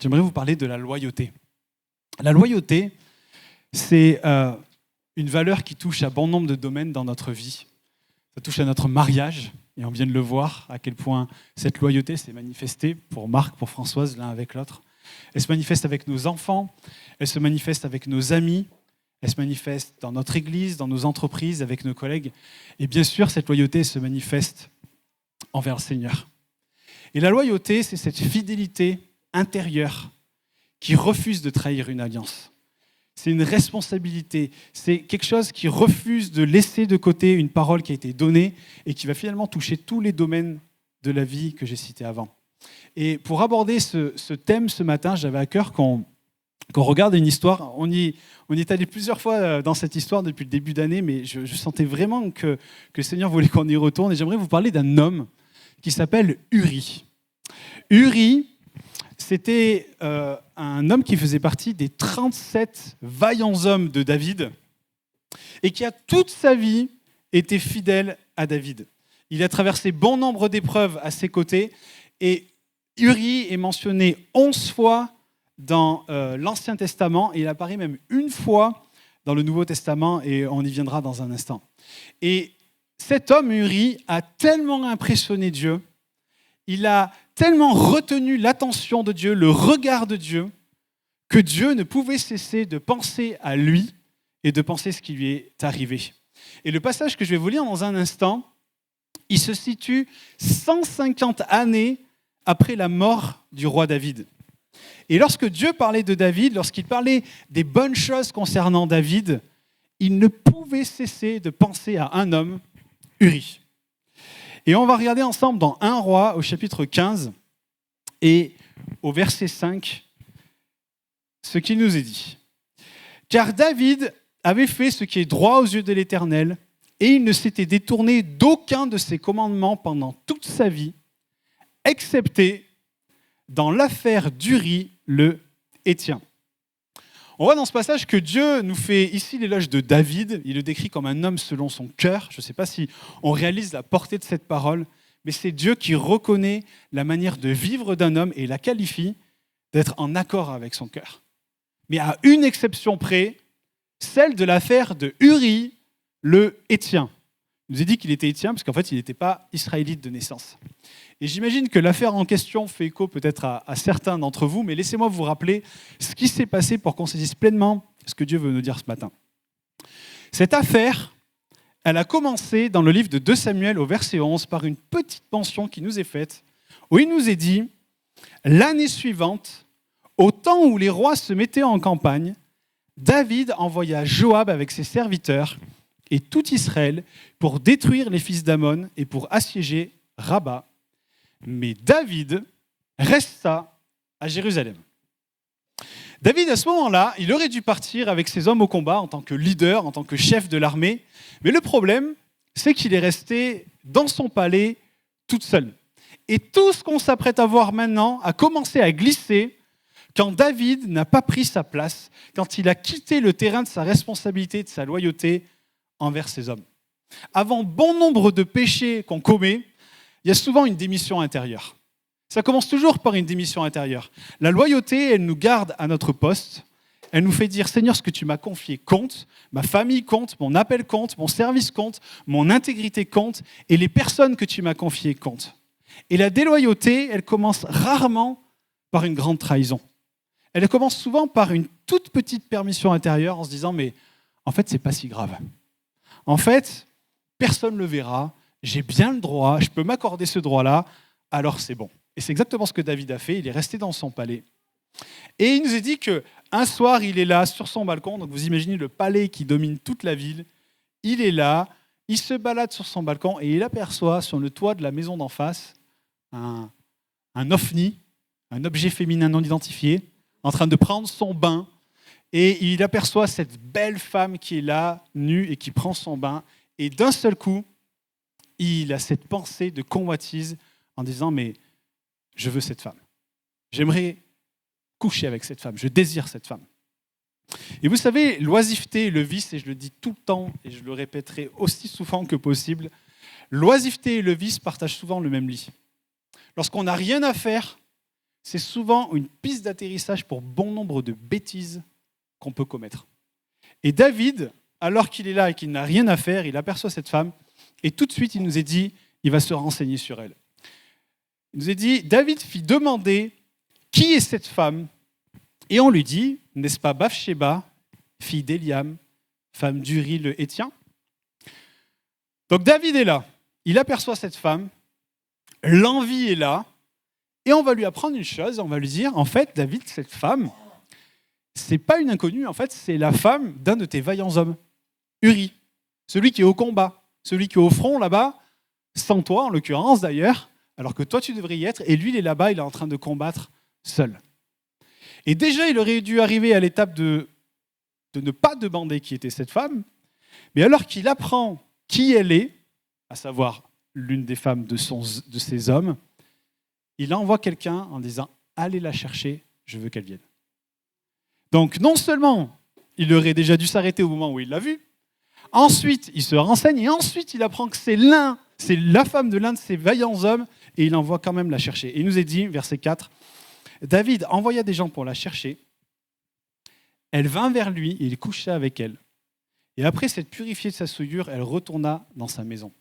j'aimerais vous parler de la loyauté. La loyauté, c'est une valeur qui touche à bon nombre de domaines dans notre vie. Ça touche à notre mariage, et on vient de le voir, à quel point cette loyauté s'est manifestée pour Marc, pour Françoise, l'un avec l'autre. Elle se manifeste avec nos enfants, elle se manifeste avec nos amis, elle se manifeste dans notre église, dans nos entreprises, avec nos collègues. Et bien sûr, cette loyauté se manifeste envers le Seigneur. Et la loyauté, c'est cette fidélité intérieure qui refuse de trahir une alliance. C'est une responsabilité, c'est quelque chose qui refuse de laisser de côté une parole qui a été donnée et qui va finalement toucher tous les domaines de la vie que j'ai cités avant. Et pour aborder ce thème ce matin, j'avais à cœur qu'on regarde une histoire. On y est allé plusieurs fois dans cette histoire depuis le début d'année, mais je sentais vraiment que le Seigneur voulait qu'on y retourne. Et j'aimerais vous parler d'un homme qui s'appelle Uri. Uri, c'était un homme qui faisait partie des 37 vaillants hommes de David et qui a toute sa vie été fidèle à David. Il a traversé bon nombre d'épreuves à ses côtés et Uri est mentionné 11 fois dans l'Ancien Testament et il apparaît même une fois dans le Nouveau Testament et on y viendra dans un instant. Et cet homme, Uri, a tellement impressionné Dieu, il a tellement retenu l'attention de Dieu, le regard de Dieu, que Dieu ne pouvait cesser de penser à lui et de penser ce qui lui est arrivé. Et le passage que je vais vous lire dans un instant, il se situe 150 années après la mort du roi David. Et lorsque Dieu parlait de David, lorsqu'il parlait des bonnes choses concernant David, il ne pouvait cesser de penser à un homme, Uri. Et on va regarder ensemble dans 1 Roi au chapitre 15 et au verset 5 ce qu'il nous est dit. Car David avait fait ce qui est droit aux yeux de l'Éternel et il ne s'était détourné d'aucun de ses commandements pendant toute sa vie, excepté dans l'affaire d'Uri le Héthien. On voit dans ce passage que Dieu nous fait ici l'éloge de David. Il le décrit comme un homme selon son cœur. Je ne sais pas si on réalise la portée de cette parole, mais c'est Dieu qui reconnaît la manière de vivre d'un homme et la qualifie d'être en accord avec son cœur. Mais à une exception près, celle de l'affaire de Uri le Héthien. Il nous a dit qu'il était Héthien parce qu'en fait, il n'était pas israélite de naissance. Et j'imagine que l'affaire en question fait écho peut-être à certains d'entre vous, mais laissez-moi vous rappeler ce qui s'est passé pour qu'on saisisse pleinement ce que Dieu veut nous dire ce matin. Cette affaire, elle a commencé dans le livre de 2 Samuel au verset 11 par une petite mention qui nous est faite, où il nous est dit « L'année suivante, au temps où les rois se mettaient en campagne, David envoya Joab avec ses serviteurs et tout Israël pour détruire les fils d'Ammon et pour assiéger Rabat. Mais David resta à Jérusalem. » David, à ce moment-là, il aurait dû partir avec ses hommes au combat en tant que leader, en tant que chef de l'armée. Mais le problème, c'est qu'il est resté dans son palais toute seule. Et tout ce qu'on s'apprête à voir maintenant a commencé à glisser quand David n'a pas pris sa place, quand il a quitté le terrain de sa responsabilité, de sa loyauté envers ses hommes. Avant bon nombre de péchés qu'on commet, il y a souvent une démission intérieure. Ça commence toujours par une démission intérieure. La loyauté, elle nous garde à notre poste. Elle nous fait dire, Seigneur, ce que tu m'as confié compte, ma famille compte, mon appel compte, mon service compte, mon intégrité compte, et les personnes que tu m'as confiées comptent. Et la déloyauté, elle commence rarement par une grande trahison. Elle commence souvent par une toute petite permission intérieure en se disant, mais en fait, c'est pas si grave. En fait, personne ne le verra, j'ai bien le droit, je peux m'accorder ce droit-là, alors c'est bon. Et c'est exactement ce que David a fait, il est resté dans son palais. Et il nous est dit qu'un soir, il est là, sur son balcon, donc vous imaginez le palais qui domine toute la ville, il est là, il se balade sur son balcon et il aperçoit sur le toit de la maison d'en face un ovni, un objet féminin non identifié, en train de prendre son bain, et il aperçoit cette belle femme qui est là, nue, et qui prend son bain, et d'un seul coup, il a cette pensée de convoitise en disant « mais je veux cette femme. J'aimerais coucher avec cette femme. Je désire cette femme. » Et vous savez, l'oisiveté et le vice, et je le dis tout le temps, et je le répéterai aussi souvent que possible, l'oisiveté et le vice partagent souvent le même lit. Lorsqu'on n'a rien à faire, c'est souvent une piste d'atterrissage pour bon nombre de bêtises qu'on peut commettre. Et David, alors qu'il est là et qu'il n'a rien à faire, il aperçoit cette femme et tout de suite, il nous est dit, il va se renseigner sur elle. Il nous est dit, David fit demander qui est cette femme et on lui dit, n'est-ce pas Bathsheba, fille d'Éliam, femme d'Uri le Héthien? Donc David est là, il aperçoit cette femme, l'envie est là, et on va lui apprendre une chose, on va lui dire, en fait, David, cette femme, c'est pas une inconnue, en fait, c'est la femme d'un de tes vaillants hommes, Uri, celui qui est au combat, celui qui est au front là-bas, sans toi en l'occurrence d'ailleurs, alors que toi tu devrais y être, et lui il est là-bas, il est en train de combattre seul. Et déjà il aurait dû arriver à l'étape de ne pas demander qui était cette femme, mais alors qu'il apprend qui elle est, à savoir l'une des femmes de ses hommes, il envoie quelqu'un en disant « Allez la chercher, je veux qu'elle vienne ». Donc non seulement il aurait déjà dû s'arrêter au moment où il l'a vue, ensuite il se renseigne et ensuite il apprend que c'est la femme de l'un de ses vaillants hommes et il envoie quand même la chercher. Et il nous est dit, verset 4, David envoya des gens pour la chercher, elle vint vers lui et il coucha avec elle. Et après s'être purifiée de sa souillure, elle retourna dans sa maison.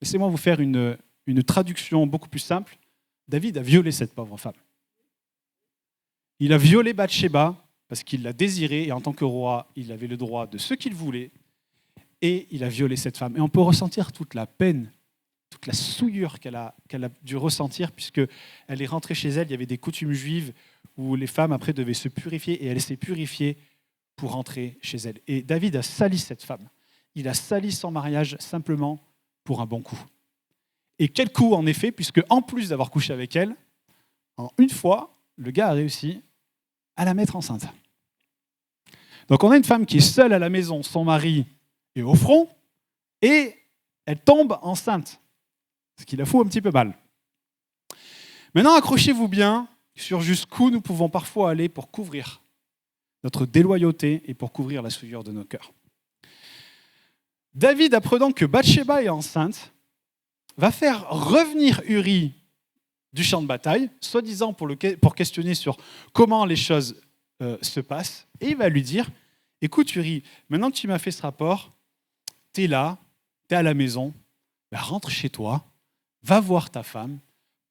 Laissez-moi vous faire une traduction beaucoup plus simple. David a violé cette pauvre femme. Il a violé Bathsheba parce qu'il l'a désirée et en tant que roi, il avait le droit de ce qu'il voulait et il a violé cette femme. Et on peut ressentir toute la peine, toute la souillure qu'elle a dû ressentir puisqu'elle est rentrée chez elle. Il y avait des coutumes juives où les femmes après devaient se purifier et elle s'est purifiée pour rentrer chez elle. Et David a sali cette femme. Il a sali son mariage simplement pour un bon coup. Et quel coup en effet, puisque en plus d'avoir couché avec elle, en une fois, le gars a réussi à la mettre enceinte. Donc on a une femme qui est seule à la maison, son mari est au front, et elle tombe enceinte, ce qui la fout un petit peu mal. Maintenant, accrochez-vous bien sur jusqu'où nous pouvons parfois aller pour couvrir notre déloyauté et pour couvrir la souillure de nos cœurs. David, apprenant que Bathsheba est enceinte, va faire revenir Uri du champ de bataille, soi-disant pour questionner sur comment les choses se passent, et il va lui dire, écoute Uri, maintenant que tu m'as fait ce rapport, tu es là, tu es à la maison, ben rentre chez toi, va voir ta femme,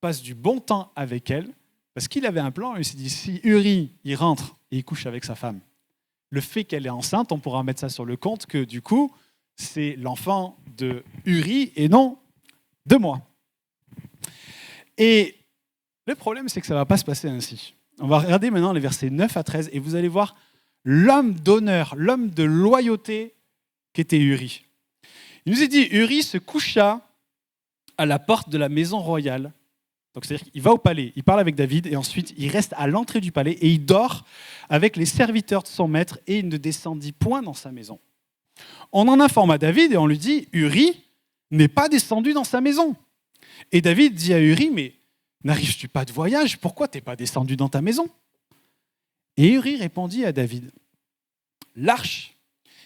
passe du bon temps avec elle, parce qu'il avait un plan, il s'est dit, si Uri il rentre et il couche avec sa femme, le fait qu'elle est enceinte, on pourra mettre ça sur le compte que du coup, c'est l'enfant de Uri et non de moi. Et le problème, c'est que ça ne va pas se passer ainsi. On va regarder maintenant les versets 9 à 13 et vous allez voir l'homme d'honneur, l'homme de loyauté qu'était Uri. Il nous est dit, Uri se coucha à la porte de la maison royale. Donc c'est-à-dire qu'il va au palais, il parle avec David et ensuite il reste à l'entrée du palais et il dort avec les serviteurs de son maître et il ne descendit point dans sa maison. On en informe à David et on lui dit, Uri n'est pas descendu dans sa maison. Et David dit à Uri, mais n'arrives-tu pas de voyage? Pourquoi tu n'es pas descendu dans ta maison? Et Uri répondit à David, l'arche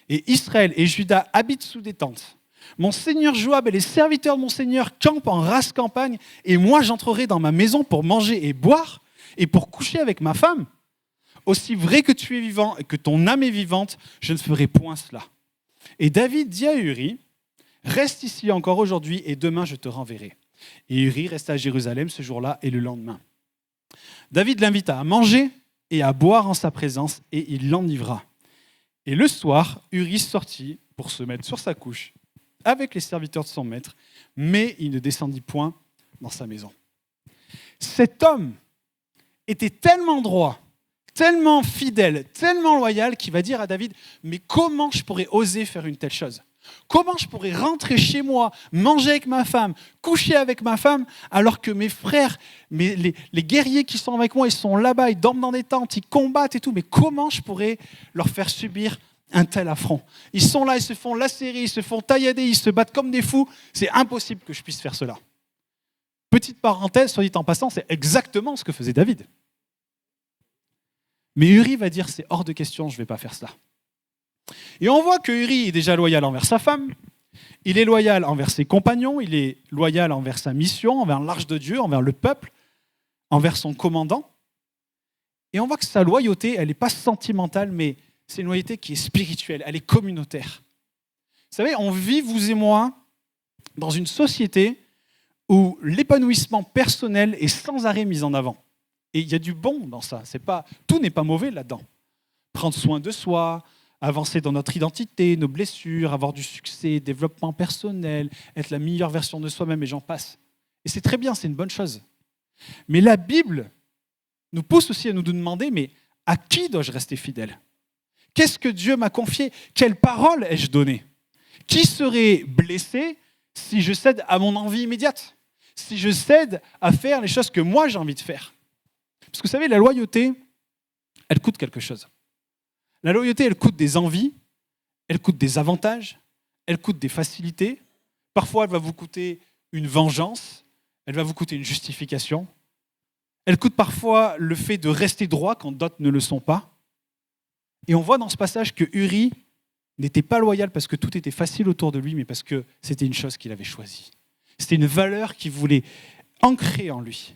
et Israël et Juda habitent sous des tentes. Mon seigneur Joab et les serviteurs de mon seigneur campent en rase campagne et moi j'entrerai dans ma maison pour manger et boire et pour coucher avec ma femme. Aussi vrai que tu es vivant et que ton âme est vivante, je ne ferai point cela. Et David dit à Uri, reste ici encore aujourd'hui et demain je te renverrai. Et Uri resta à Jérusalem ce jour-là et le lendemain. David l'invita à manger et à boire en sa présence et il l'enivra. Et le soir, Uri sortit pour se mettre sur sa couche avec les serviteurs de son maître, mais il ne descendit point dans sa maison. Cet homme était tellement droit, tellement fidèle, tellement loyal qu'il va dire à David, mais comment je pourrais oser faire une telle chose? Comment je pourrais rentrer chez moi, manger avec ma femme, coucher avec ma femme, alors que mes frères, les guerriers qui sont avec moi, ils sont là-bas, ils dorment dans des tentes, ils combattent et tout, mais comment je pourrais leur faire subir un tel affront? Ils sont là, ils se font lacérer, ils se font taillader, ils se battent comme des fous, c'est impossible que je puisse faire cela. Petite parenthèse, soit dit en passant, c'est exactement ce que faisait David. Mais Uri va dire, c'est hors de question, je ne vais pas faire cela. Et on voit que Uri est déjà loyal envers sa femme, il est loyal envers ses compagnons, il est loyal envers sa mission, envers l'arche de Dieu, envers le peuple, envers son commandant. Et on voit que sa loyauté, elle n'est pas sentimentale, mais c'est une loyauté qui est spirituelle, elle est communautaire. Vous savez, on vit, vous et moi, dans une société où l'épanouissement personnel est sans arrêt mis en avant. Et il y a du bon dans ça. Tout n'est pas mauvais là-dedans. Prendre soin de soi, avancer dans notre identité, nos blessures, avoir du succès, développement personnel, être la meilleure version de soi-même, et j'en passe. Et c'est très bien, c'est une bonne chose. Mais la Bible nous pousse aussi à nous demander, mais à qui dois-je rester fidèle ? Qu'est-ce que Dieu m'a confié ? Quelle parole ai-je donnée ? Qui serait blessé si je cède à mon envie immédiate ? Si je cède à faire les choses que moi j'ai envie de faire ? Parce que vous savez, la loyauté, elle coûte quelque chose. La loyauté, elle coûte des envies, elle coûte des avantages, elle coûte des facilités. Parfois, elle va vous coûter une vengeance, elle va vous coûter une justification. Elle coûte parfois le fait de rester droit quand d'autres ne le sont pas. Et on voit dans ce passage que Uri n'était pas loyal parce que tout était facile autour de lui, mais parce que c'était une chose qu'il avait choisie. C'était une valeur qu'il voulait ancrer en lui.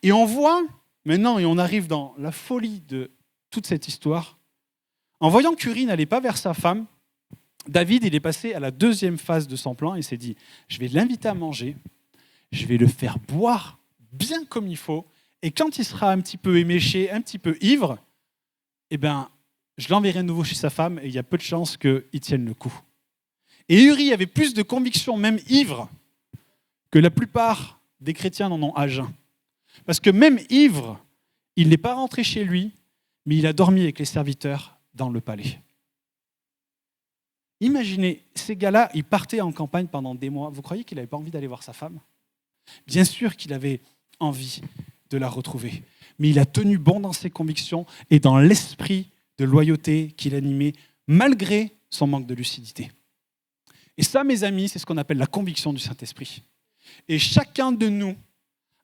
Et on voit maintenant, et on arrive dans la folie de toute cette histoire, en voyant qu'Uri n'allait pas vers sa femme, David, il est passé à la deuxième phase de son plan et s'est dit, je vais l'inviter à manger, je vais le faire boire bien comme il faut, et quand il sera un petit peu éméché, un petit peu ivre, eh ben, je l'enverrai de nouveau chez sa femme, et il y a peu de chances qu'il tienne le coup. Et Uri avait plus de conviction, même ivre, que la plupart des chrétiens n'en ont à jeun. Parce que même ivre, il n'est pas rentré chez lui, mais il a dormi avec les serviteurs dans le palais. Imaginez, ces gars-là, ils partaient en campagne pendant des mois. Vous croyez qu'il n'avait pas envie d'aller voir sa femme ? Bien sûr qu'il avait envie de la retrouver. Mais il a tenu bon dans ses convictions et dans l'esprit de loyauté qu'il animait, malgré son manque de lucidité. Et ça, mes amis, c'est ce qu'on appelle la conviction du Saint-Esprit. Et chacun de nous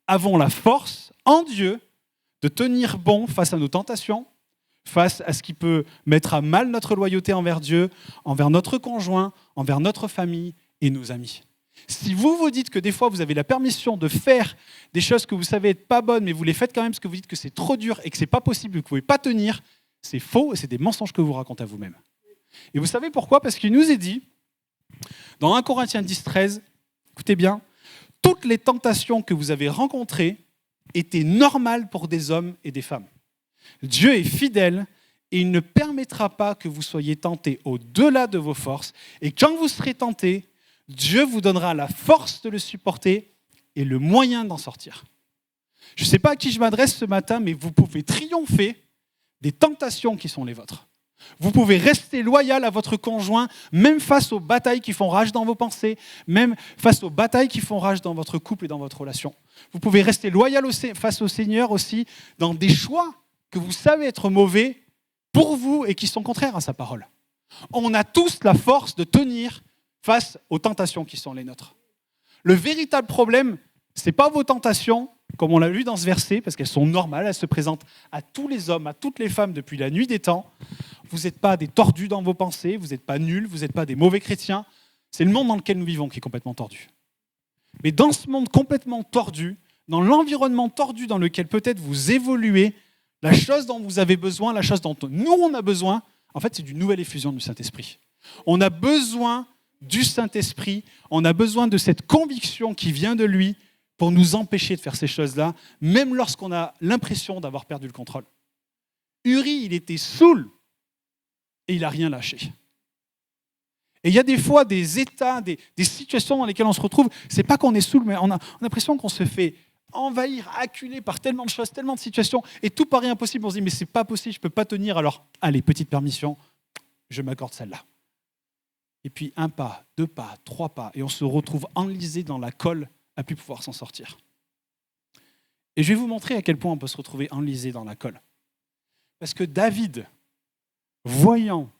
avons la force, en Dieu, de tenir bon face à nos tentations, face à ce qui peut mettre à mal notre loyauté envers Dieu, envers notre conjoint, envers notre famille et nos amis. Si vous vous dites que des fois vous avez la permission de faire des choses que vous savez être pas bonnes, mais vous les faites quand même parce que vous dites que c'est trop dur et que c'est pas possible, que vous ne pouvez pas tenir, c'est faux et c'est des mensonges que vous racontez à vous-même. Et vous savez pourquoi ? Parce qu'il nous est dit, dans 1 Corinthiens 10, 13, écoutez bien, toutes les tentations que vous avez rencontrées étaient normales pour des hommes et des femmes. Dieu est fidèle et il ne permettra pas que vous soyez tentés au-delà de vos forces. Et quand vous serez tentés, Dieu vous donnera la force de le supporter et le moyen d'en sortir. Je ne sais pas à qui je m'adresse ce matin, mais vous pouvez triompher des tentations qui sont les vôtres. Vous pouvez rester loyal à votre conjoint, même face aux batailles qui font rage dans vos pensées, même face aux batailles qui font rage dans votre couple et dans votre relation. Vous pouvez rester loyal face au Seigneur aussi dans des choix que vous savez être mauvais pour vous et qui sont contraires à sa parole. On a tous la force de tenir face aux tentations qui sont les nôtres. Le véritable problème, ce n'est pas vos tentations, comme on l'a lu dans ce verset, parce qu'elles sont normales, elles se présentent à tous les hommes, à toutes les femmes depuis la nuit des temps. Vous n'êtes pas des tordus dans vos pensées, vous n'êtes pas nuls, vous n'êtes pas des mauvais chrétiens. C'est le monde dans lequel nous vivons qui est complètement tordu. Mais dans ce monde complètement tordu, dans l'environnement tordu dans lequel peut-être vous évoluez, la chose dont vous avez besoin, la chose dont nous on a besoin, en fait c'est d'une nouvelle effusion du Saint-Esprit. On a besoin du Saint-Esprit, on a besoin de cette conviction qui vient de lui pour nous empêcher de faire ces choses-là, même lorsqu'on a l'impression d'avoir perdu le contrôle. Uri, il était saoul et il n'a rien lâché. Et il y a des fois des états, des situations dans lesquelles on se retrouve, c'est pas qu'on est saoul, mais on a l'impression qu'on se fait envahir, acculer par tellement de choses, tellement de situations, et tout paraît impossible. On se dit, mais c'est pas possible, je peux pas tenir, alors allez, petite permission, je m'accorde celle-là. Et puis 1 pas, 2 pas, 3 pas, et on se retrouve enlisé dans la colle à plus pouvoir s'en sortir. Et je vais vous montrer à quel point on peut se retrouver enlisé dans la colle. Parce que David, voyant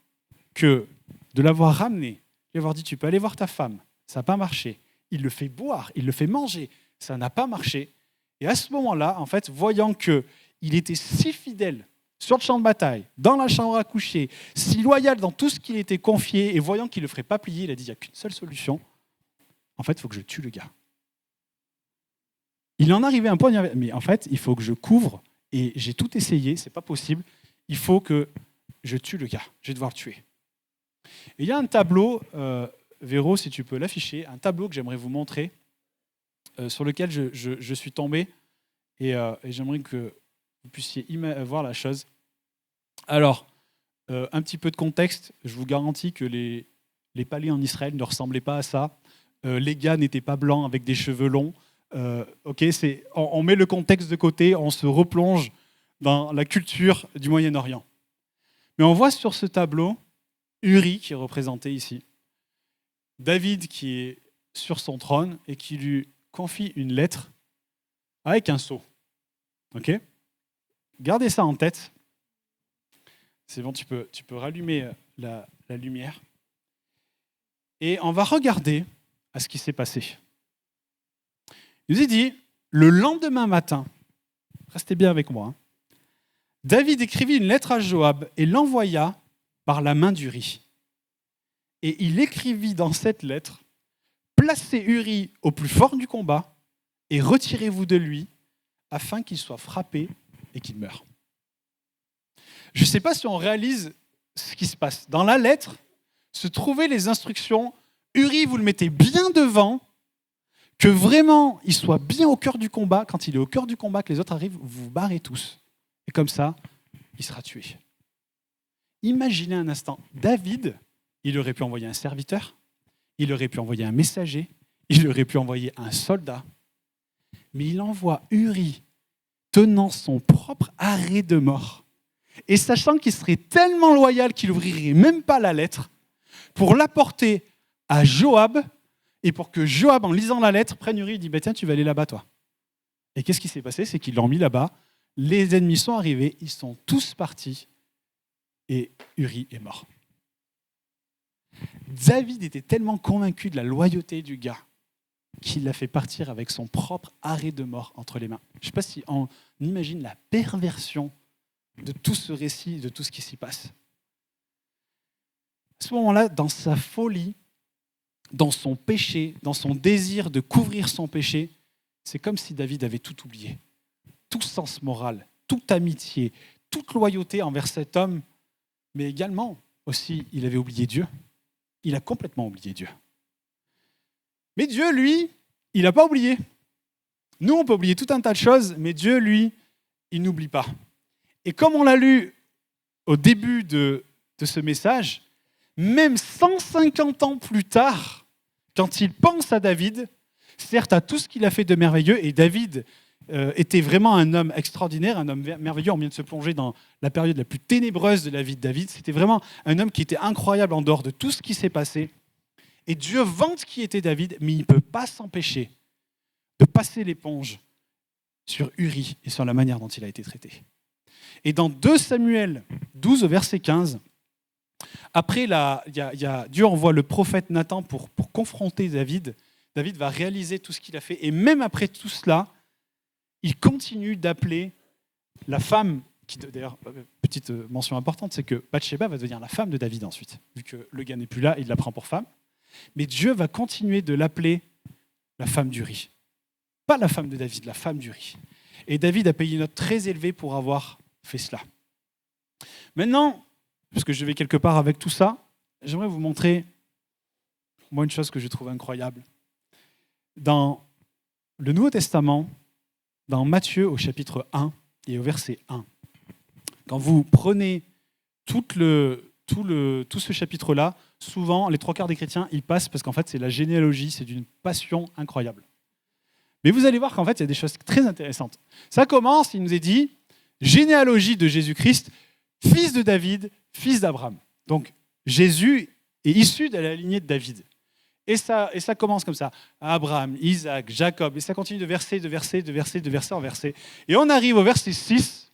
que de l'avoir ramené, lui avoir dit, tu peux aller voir ta femme, ça n'a pas marché. Il le fait boire, il le fait manger, ça n'a pas marché. Et à ce moment-là, en fait, voyant qu'il était si fidèle sur le champ de bataille, dans la chambre à coucher, si loyal dans tout ce qu'il était confié, et voyant qu'il ne le ferait pas plier, il a dit, il n'y a qu'une seule solution. En fait, il faut que je tue le gars. Il en arrivait un point, mais en fait, il faut que je couvre, et j'ai tout essayé, c'est pas possible, il faut que je tue le gars, je vais devoir le tuer. Et il y a un tableau, Véro, si tu peux l'afficher, un tableau que j'aimerais vous montrer, sur lequel je suis tombé, et j'aimerais que vous puissiez voir la chose. Alors, un petit peu de contexte, je vous garantis que les palais en Israël ne ressemblaient pas à ça. Les gars n'étaient pas blancs avec des cheveux longs. On met le contexte de côté, on se replonge dans la culture du Moyen-Orient. Mais on voit sur ce tableau Uri qui est représenté ici. David qui est sur son trône et qui lui confie une lettre avec un sceau. Ok ? Gardez ça en tête. C'est bon, tu peux rallumer la lumière. Et on va regarder à ce qui s'est passé. Il nous est dit, le lendemain matin, restez bien avec moi, David écrivit une lettre à Joab et l'envoya par la main d'Uri. Et il écrivit dans cette lettre, placez Uri au plus fort du combat et retirez-vous de lui afin qu'il soit frappé et qu'il meure. Je ne sais pas si on réalise ce qui se passe. Dans la lettre se trouvaient les instructions. Uri, vous le mettez bien devant, que vraiment il soit bien au cœur du combat. Quand il est au cœur du combat, que les autres arrivent, vous vous barrez tous. Et comme ça, il sera tué. Imaginez un instant, David, il aurait pu envoyer un serviteur, il aurait pu envoyer un messager, il aurait pu envoyer un soldat, mais il envoie Uri tenant son propre arrêt de mort. Et sachant qu'il serait tellement loyal qu'il n'ouvrirait même pas la lettre, pour l'apporter à Joab, et pour que Joab, en lisant la lettre, prenne Uri et dit tiens, tu vas aller là-bas, toi. Et qu'est-ce qui s'est passé? C'est qu'ils l'ont mis là-bas, les ennemis sont arrivés, ils sont tous partis, et Uri est mort. David était tellement convaincu de la loyauté du gars qu'il l'a fait partir avec son propre arrêt de mort entre les mains. Je ne sais pas si on imagine la perversion de tout ce récit, de tout ce qui s'y passe. À ce moment-là, dans sa folie, dans son péché, dans son désir de couvrir son péché, c'est comme si David avait tout oublié. Tout sens moral, toute amitié, toute loyauté envers cet homme, mais également aussi, il avait oublié Dieu. Il a complètement oublié Dieu. Mais Dieu, lui, il n'a pas oublié. Nous, on peut oublier tout un tas de choses, mais Dieu, lui, il n'oublie pas. Et comme on l'a lu au début de ce message, même 150 ans plus tard, quand il pense à David, certes à tout ce qu'il a fait de merveilleux, et David était vraiment un homme extraordinaire, un homme merveilleux, on vient de se plonger dans la période la plus ténébreuse de la vie de David, c'était vraiment un homme qui était incroyable en dehors de tout ce qui s'est passé. Et Dieu vante qui était David, mais il ne peut pas s'empêcher de passer l'éponge sur Uri et sur la manière dont il a été traité. Et dans 2 Samuel 12 au verset 15, après, Dieu envoie le prophète Nathan pour confronter David. David va réaliser tout ce qu'il a fait. Et même après tout cela, il continue d'appeler la femme, d'ailleurs, petite mention importante, c'est que Bathsheba va devenir la femme de David ensuite. Vu que le gars n'est plus là, il la prend pour femme. Mais Dieu va continuer de l'appeler la femme d'Uri. Pas la femme de David, la femme d'Uri. Et David a payé une note très élevée pour avoir fait cela. Maintenant, puisque je vais quelque part avec tout ça, j'aimerais vous montrer, moi, une chose que je trouve incroyable. Dans le Nouveau Testament, dans Matthieu au chapitre 1 et au verset 1, quand vous prenez tout ce chapitre-là, souvent, les 3/4 des chrétiens, ils passent parce qu'en fait, c'est la généalogie, c'est d'une passion incroyable. Mais vous allez voir qu'en fait, il y a des choses très intéressantes. Ça commence, il nous est dit, généalogie de Jésus-Christ, fils de David, fils d'Abraham. Donc, Jésus est issu de la lignée de David. Et ça commence comme ça. Abraham, Isaac, Jacob. Et ça continue de verset en verset. Et on arrive au verset 6,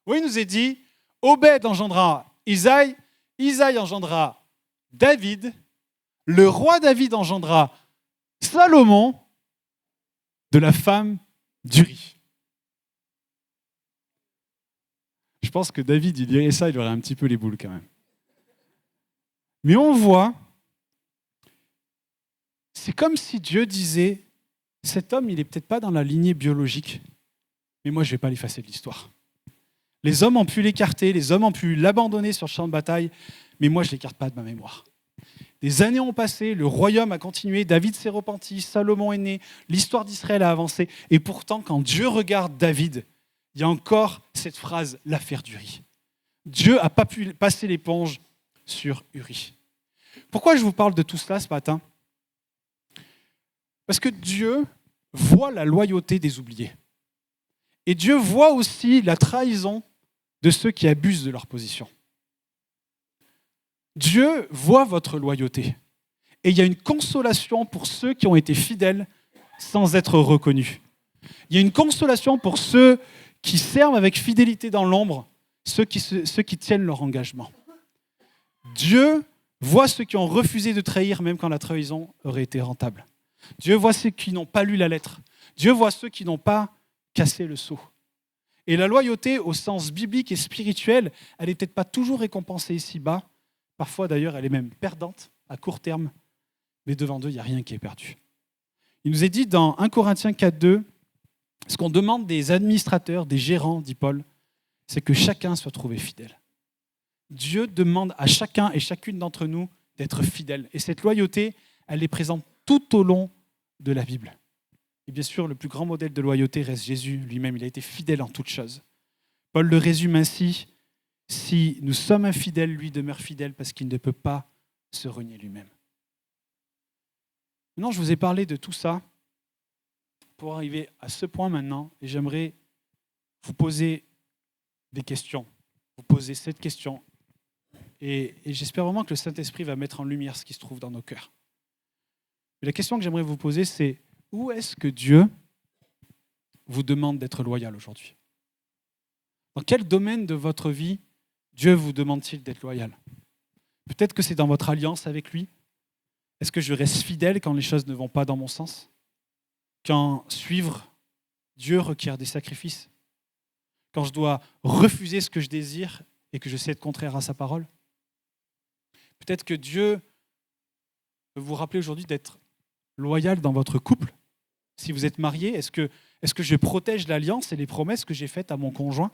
où il nous est dit, Obed engendra Isaïe, Isaïe engendra David, le roi David engendra Salomon, de la femme d'Uri. Je pense que David, il dirait ça, il aurait un petit peu les boules quand même. Mais on voit, c'est comme si Dieu disait, cet homme, il n'est peut-être pas dans la lignée biologique, mais moi, je ne vais pas l'effacer de l'histoire. Les hommes ont pu l'écarter, les hommes ont pu l'abandonner sur le champ de bataille, mais moi, je ne l'écarte pas de ma mémoire. Des années ont passé, le royaume a continué, David s'est repenti, Salomon est né, l'histoire d'Israël a avancé. Et pourtant, quand Dieu regarde David, il y a encore cette phrase, l'affaire d'Uri. Dieu n'a pas pu passer l'éponge sur Uri. Pourquoi je vous parle de tout cela ce matin ? Parce que Dieu voit la loyauté des oubliés. Et Dieu voit aussi la trahison de ceux qui abusent de leur position. Dieu voit votre loyauté. Et il y a une consolation pour ceux qui ont été fidèles sans être reconnus. Il y a une consolation pour ceux qui servent avec fidélité dans l'ombre, ceux qui tiennent leur engagement. Dieu voit ceux qui ont refusé de trahir même quand la trahison aurait été rentable. Dieu voit ceux qui n'ont pas lu la lettre. Dieu voit ceux qui n'ont pas cassé le sceau. Et la loyauté, au sens biblique et spirituel, elle n'est peut-être pas toujours récompensée ici-bas. Parfois, d'ailleurs, elle est même perdante à court terme. Mais devant Dieu, il n'y a rien qui est perdu. Il nous est dit dans 1 Corinthiens 4,2, ce qu'on demande des administrateurs, des gérants, dit Paul, c'est que chacun soit trouvé fidèle. Dieu demande à chacun et chacune d'entre nous d'être fidèle. Et cette loyauté, elle est présente tout au long de la Bible. Et bien sûr, le plus grand modèle de loyauté reste Jésus lui-même. Il a été fidèle en toutes choses. Paul le résume ainsi, si nous sommes infidèles, lui demeure fidèle parce qu'il ne peut pas se renier lui-même. Maintenant, je vous ai parlé de tout ça pour arriver à ce point maintenant, et j'aimerais vous poser des questions, vous poser cette question, et j'espère vraiment que le Saint-Esprit va mettre en lumière ce qui se trouve dans nos cœurs. Mais la question que j'aimerais vous poser, c'est où est-ce que Dieu vous demande d'être loyal aujourd'hui ? Dans quel domaine de votre vie Dieu vous demande-t-il d'être loyal ? Peut-être que c'est dans votre alliance avec lui. Est-ce que je reste fidèle quand les choses ne vont pas dans mon sens ? Quand suivre Dieu requiert des sacrifices ? Quand je dois refuser ce que je désire et que je sais être contraire à sa parole ? Peut-être que Dieu veut vous rappeler aujourd'hui d'être loyal dans votre couple. Si vous êtes marié, est-ce que je protège l'alliance et les promesses que j'ai faites à mon conjoint ?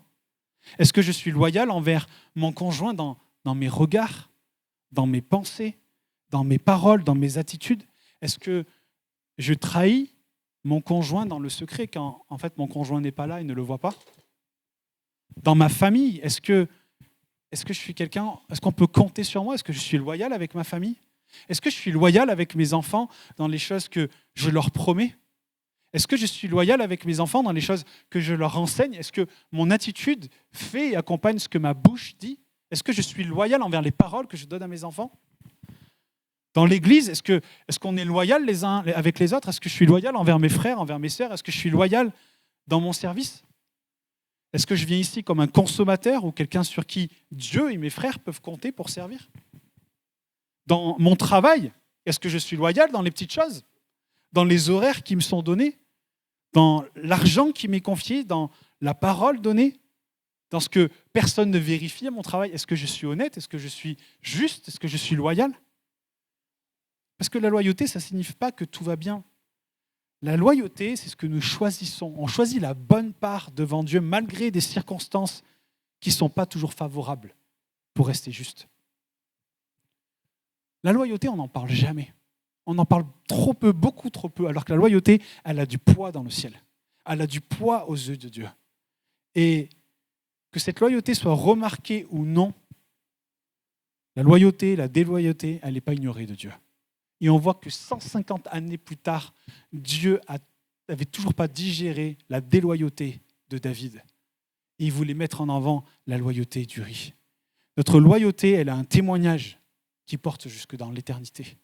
Est-ce que je suis loyal envers mon conjoint dans mes regards, dans mes pensées, dans mes paroles, dans mes attitudes ? Est-ce que je trahis mon conjoint dans le secret quand en fait mon conjoint n'est pas là et ne le voit pas ? Dans ma famille, est-ce que je suis quelqu'un, est-ce qu'on peut compter sur moi ? Est-ce que je suis loyal avec ma famille ? Est-ce que je suis loyal avec mes enfants dans les choses que je leur promets ? Est-ce que je suis loyal avec mes enfants dans les choses que je leur enseigne ? Est-ce que mon attitude fait et accompagne ce que ma bouche dit ? Est-ce que je suis loyal envers les paroles que je donne à mes enfants ? Dans l'Église, est-ce qu'on est loyal les uns avec les autres ? Est-ce que je suis loyal envers mes frères, envers mes sœurs ? Est-ce que je suis loyal dans mon service ? Est-ce que je viens ici comme un consommateur ou quelqu'un sur qui Dieu et mes frères peuvent compter pour servir ? Dans mon travail, est-ce que je suis loyal dans les petites choses ? Dans les horaires qui me sont donnés ? Dans l'argent qui m'est confié ? Dans la parole donnée ? Dans ce que personne ne vérifie à mon travail ? Est-ce que je suis honnête ? Est-ce que je suis juste ? Est-ce que je suis loyal ? Parce que la loyauté, ça ne signifie pas que tout va bien. La loyauté, c'est ce que nous choisissons. On choisit la bonne part devant Dieu malgré des circonstances qui ne sont pas toujours favorables pour rester juste. La loyauté, on n'en parle jamais. On en parle trop peu, beaucoup trop peu, alors que la loyauté, elle a du poids dans le ciel. Elle a du poids aux yeux de Dieu. Et que cette loyauté soit remarquée ou non, la loyauté, la déloyauté, elle n'est pas ignorée de Dieu. Et on voit que 150 années plus tard, Dieu n'avait toujours pas digéré la déloyauté de David. Et il voulait mettre en avant la loyauté d'Uri. Notre loyauté, elle a un témoignage qui porte jusque dans l'éternité.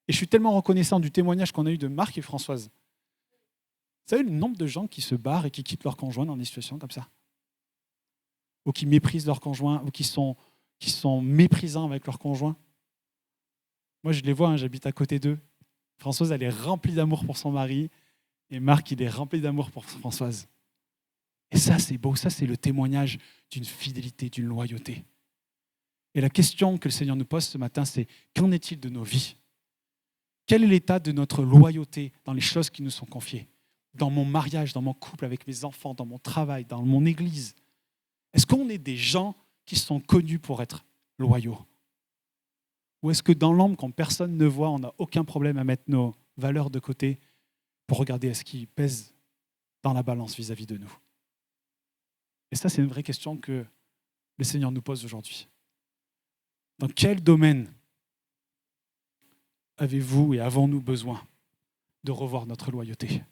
Et je suis tellement reconnaissant du témoignage qu'on a eu de Marc et Françoise. Vous savez le nombre de gens qui se barrent et qui quittent leur conjoint dans des situations comme ça ? Ou qui méprisent leur conjoint, ou qui sont méprisants avec leur conjoint. Moi, je les vois, j'habite à côté d'eux. Françoise, elle est remplie d'amour pour son mari, et Marc, il est rempli d'amour pour Françoise. Et ça, c'est beau, ça, c'est le témoignage d'une fidélité, d'une loyauté. Et la question que le Seigneur nous pose ce matin, c'est qu'en est-il de nos vies ? Quel est l'état de notre loyauté dans les choses qui nous sont confiées? Dans mon mariage, dans mon couple, avec mes enfants, dans mon travail, dans mon église? Est-ce qu'on est des gens qui sont connus pour être loyaux? Ou est-ce que dans l'ombre, quand personne ne voit, on n'a aucun problème à mettre nos valeurs de côté pour regarder ce qui pèse dans la balance vis-à-vis de nous? Et ça, c'est une vraie question que le Seigneur nous pose aujourd'hui. Dans quel domaine avez-vous et avons-nous besoin de revoir notre loyauté?